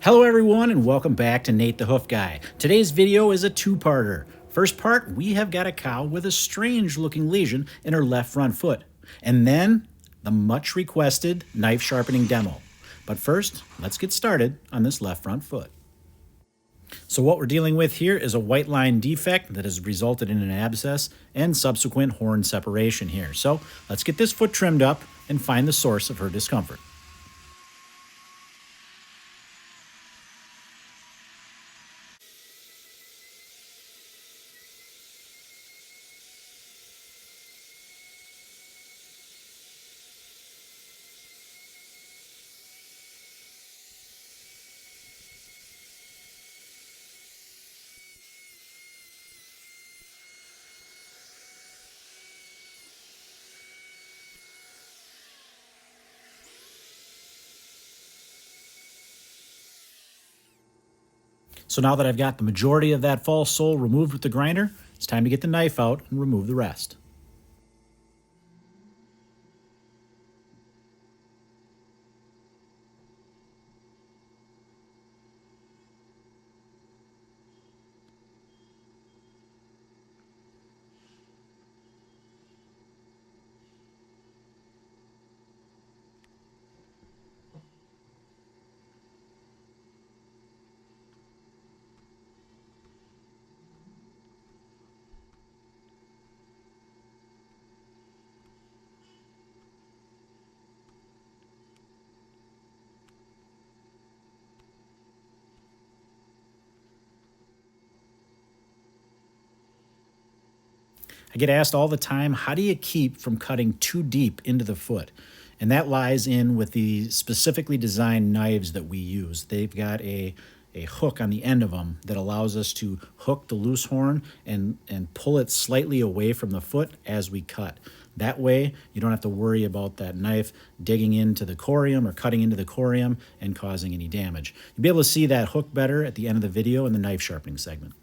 Hello everyone and welcome back to Nate the Hoof Guy. Today's video is a two-parter. First part, we have got a cow with a strange looking lesion in her left front foot. And then, the much requested knife sharpening demo. But first, let's get started on this left front foot. So what we're dealing with here is a white line defect that has resulted in an abscess and subsequent horn separation here. So let's get this foot trimmed up and find the source of her discomfort. So now that I've got the majority of that false sole removed with the grinder, it's time to get the knife out and remove the rest. I get asked all the time, how do you keep from cutting too deep into the foot? And that lies in with the specifically designed knives that we use. They've got a hook on the end of them that allows us to hook the loose horn and pull it slightly away from the foot as we cut. That way, you don't have to worry about that knife digging into the corium or cutting into the corium and causing any damage. You'll be able to see that hook better at the end of the video in the knife sharpening segment.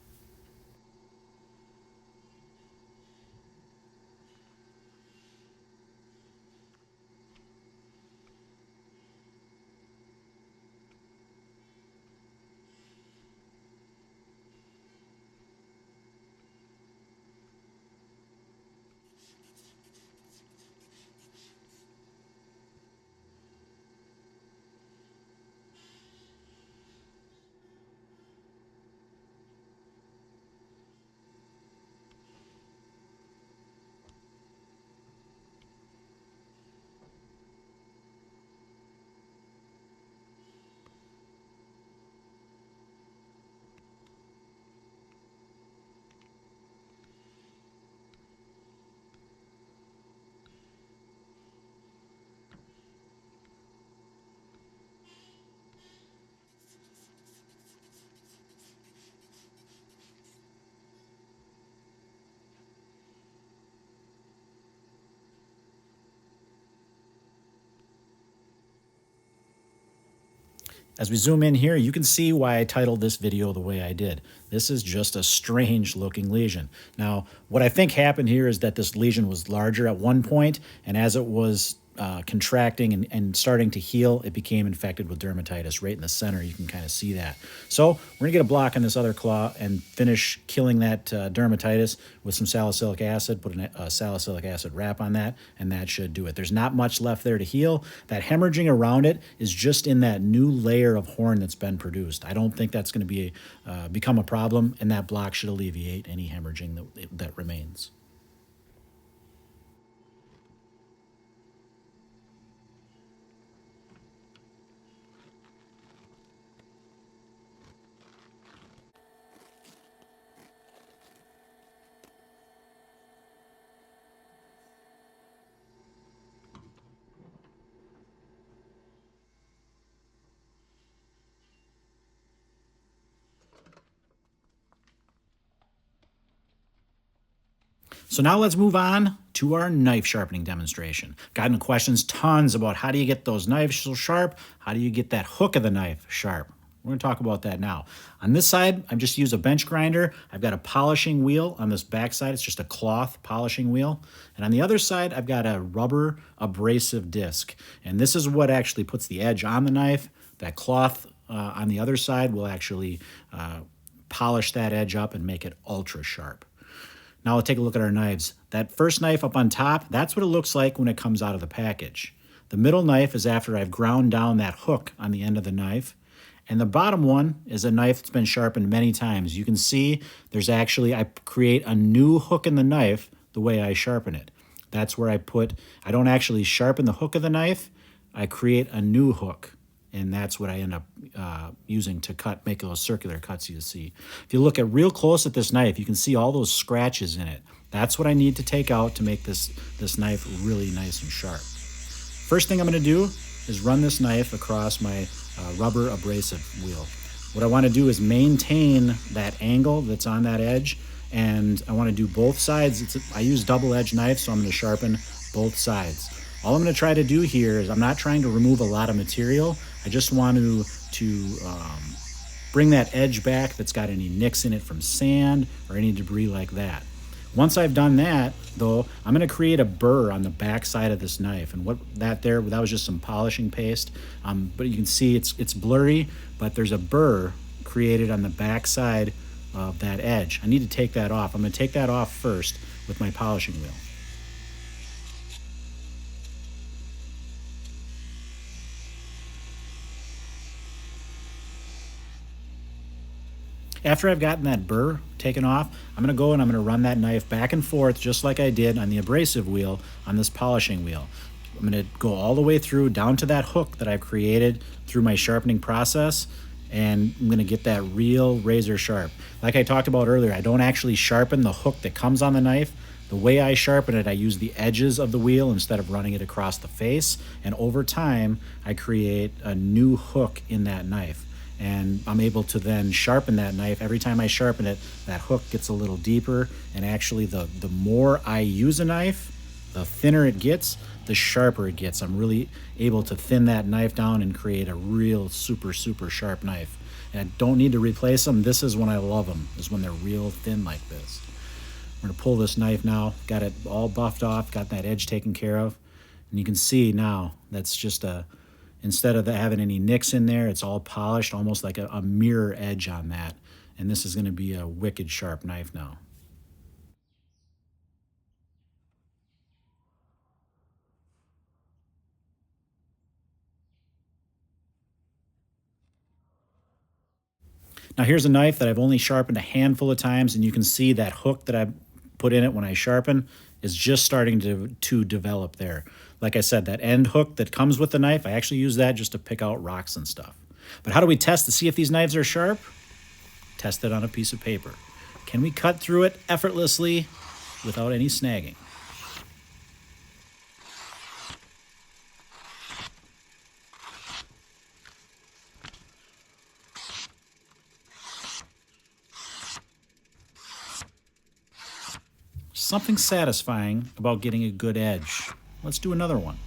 As we zoom in here, you can see why I titled this video the way I did. This is just a strange looking lesion. Now, what I think happened here is that this lesion was larger at one point, and as it was contracting and starting to heal, it became infected with dermatitis right in the center. You can kind of see that. So we're gonna get a block on this other claw and finish killing that dermatitis with some salicylic acid, put a salicylic acid wrap on that, and that should do it. There's not much left there to heal. That hemorrhaging around it is just in that new layer of horn that's been produced. I don't think that's gonna be become a problem, and that block should alleviate any hemorrhaging that remains. So now let's move on to our knife sharpening demonstration. Gotten questions tons about how do you get those knives so sharp? How do you get that hook of the knife sharp? We're going to talk about that now. On this side, I've just used a bench grinder. I've got a polishing wheel on this back side. It's just a cloth polishing wheel. And on the other side, I've got a rubber abrasive disc. And this is what actually puts the edge on the knife. That cloth on the other side will actually polish that edge up and make it ultra sharp. Now we'll take a look at our knives. That first knife up on top, that's what it looks like when it comes out of the package. The middle knife is after I've ground down that hook on the end of the knife. And the bottom one is a knife that's been sharpened many times. You can see there's actually, I create a new hook in the knife the way I sharpen it. That's where I don't actually sharpen the hook of the knife, I create a new hook. And that's what I end up using to make those circular cuts you see. If you look at real close at this knife, you can see all those scratches in it. That's what I need to take out to make this knife really nice and sharp. First thing I'm going to do is run this knife across my rubber abrasive wheel. What I want to do is maintain that angle that's on that edge, and I want to do both sides. I use double-edged knives, so I'm going to sharpen both sides. All I'm going to try to do here is I'm not trying to remove a lot of material. I just want to bring that edge back that's got any nicks in it from sand or any debris like that. Once I've done that, though, I'm going to create a burr on the back side of this knife. And that was just some polishing paste. But you can see it's blurry, but there's a burr created on the back side of that edge. I need to take that off. I'm going to take that off first with my polishing wheel. After I've gotten that burr taken off, I'm going to go and I'm going to run that knife back and forth just like I did on the abrasive wheel on this polishing wheel. I'm going to go all the way through down to that hook that I've created through my sharpening process, and I'm going to get that real razor sharp. Like I talked about earlier, I don't actually sharpen the hook that comes on the knife. The way I sharpen it, I use the edges of the wheel instead of running it across the face, and over time I create a new hook in that knife. And I'm able to then sharpen that knife. Every time I sharpen it, that hook gets a little deeper. And actually, the more I use a knife, the thinner it gets, the sharper it gets. I'm really able to thin that knife down and create a real super, super sharp knife. And I don't need to replace them. This is when I love them, is when they're real thin like this. I'm going to pull this knife now. Got it all buffed off, got that edge taken care of. And you can see now that's just instead of having any nicks in there, it's all polished, almost like a mirror edge on that. And this is going to be a wicked sharp knife now. Now here's a knife that I've only sharpened a handful of times, and you can see that hook that I put in it when I sharpen is just starting to develop there. Like I said, that end hook that comes with the knife, I actually use that just to pick out rocks and stuff. But how do we test to see if these knives are sharp? Test it on a piece of paper. Can we cut through it effortlessly without any snagging? Something satisfying about getting a good edge. Let's do another one.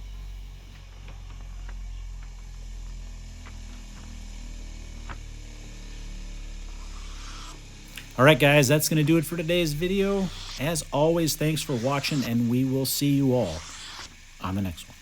All right, guys, that's going to do it for today's video. As always, thanks for watching, and we will see you all on the next one.